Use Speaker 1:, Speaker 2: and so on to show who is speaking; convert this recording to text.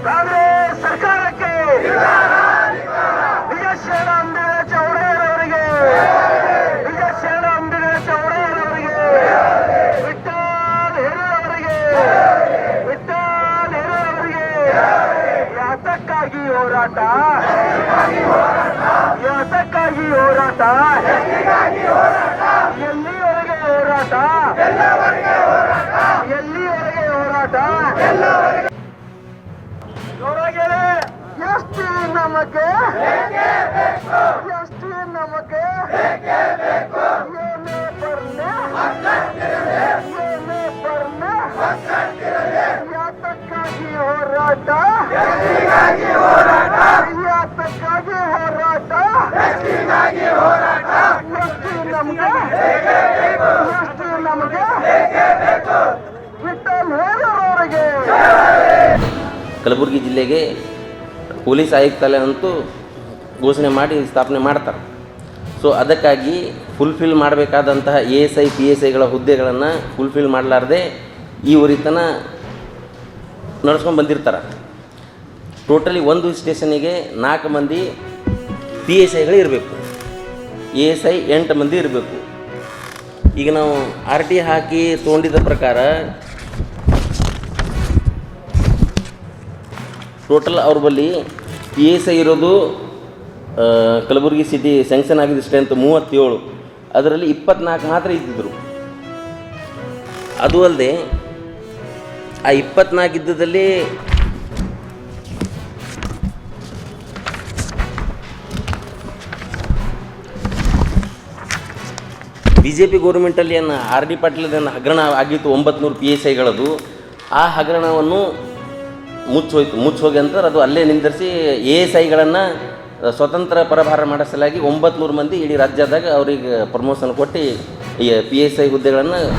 Speaker 1: ಕಾಂಗ್ರೆಸ್ ಸರ್ಕಾರಕ್ಕೆ ವಿಜಯ ಶ್ರೀರಾಮದೇವ ಚೌಡಯ್ಯನವರಿಗೆ, ವಿಜಯ ಶ್ರೀರಾಮದೇವ ಚೌಡಯ್ಯನವರಿಗೆ, ವಿಠ್ಠಲ್ ಹೆರೂರವರಿಗೆ, ವಿಠ್ಠಲ್ ಹೆರೂರವರಿಗೆ ಯಾತಕ್ಕಾಗಿ ಹೋರಾಟ, ಯಾತಕ್ಕಾಗಿ ಹೋರಾಟ, ಎಲ್ಲಿವರೆಗೆ ಹೋರಾಟ, ಎಲ್ಲಿವರೆಗೆ ಹೋರಾಟ, ಜೋರಾಗಿದೆ. ಎಷ್ಟಿ ನಮಗೆ, ಎಷ್ಟಿ ನಮಗೆ ಏನೇ ಬರ್ಲೆ, ಏನೇ ಬರ್ಲೆ, ಯಾತಕ್ಕಾಗಿ ಹೋರಾಟ, ಯಾತಕ್ಕಾಗಿ ಹೋರಾಟ, ಎಷ್ಟಿ ನಮಗೆ, ಎಷ್ಟಿ ನಮಗೆ ವಿಠ್ಠಲ್ ಹೆರೂರವರಿಗೆ.
Speaker 2: ಕಲಬುರಗಿ ಜಿಲ್ಲೆಗೆ ಪೊಲೀಸ್ ಆಯುಕ್ತಾಲಯ ಅಂತೂ ಘೋಷಣೆ ಮಾಡಿ ಸ್ಥಾಪನೆ ಮಾಡ್ತಾರೆ. ಸೊ ಅದಕ್ಕಾಗಿ ಫುಲ್ಫಿಲ್ ಮಾಡಬೇಕಾದಂತಹ ASI PSIಗಳ ಹುದ್ದೆಗಳನ್ನು ಫುಲ್ಫಿಲ್ ಮಾಡಲಾರ್ದೆ ಈ ಉರಿತನ ನಡ್ಸ್ಕೊಂಡು ಬಂದಿರ್ತಾರೆ. ಟೋಟಲಿ ಒಂದು ಸ್ಟೇಷನಿಗೆ 4 ಮಂದಿ PSIಗಳು ಇರಬೇಕು, ASI 8 ಮಂದಿ ಇರಬೇಕು. ಈಗ ನಾವು RT ಹಾಕಿ ತೊಗೊಂಡಿದ್ದ ಪ್ರಕಾರ ಟೋಟಲ್ ಅವ್ರ ಬಳಿ PSI ಇರೋದು ಕಲಬುರಗಿ ಸಿಟಿ ಸ್ಯಾಂಕ್ಷನ್ ಆಗಿದ್ದ ಸ್ಟ್ರೆಂತ್ 37, ಅದರಲ್ಲಿ 24 ಮಾತ್ರ ಇದ್ದಿದ್ರು. ಅದು ಅಲ್ಲದೆ ಆ 24 ಇದ್ದದಲ್ಲಿ BJP ಗೌರ್ಮೆಂಟಲ್ಲಿ ಏನು RD ಪಾಟೀಲ್ದೇನು ಹಗರಣ ಆಗಿತ್ತು 900 PSIಗಳದು, ಆ ಹಗರಣವನ್ನು ಮುಚ್ಚೋಗಿ ಅಂತ ಅದು ಅಲ್ಲೇ ನಿಂದಿರಿಸಿ ASIಗಳನ್ನು ಸ್ವತಂತ್ರ ಪರಭಾರ ಮಾಡೋ ಸಲುವಾಗಿ 900 ಮಂದಿ ಇಡೀ ರಾಜ್ಯದಾಗ ಅವ್ರಿಗೆ ಪ್ರಮೋಷನ್ ಕೊಟ್ಟು ಈ PSI ಹುದ್ದೆಗಳನ್ನು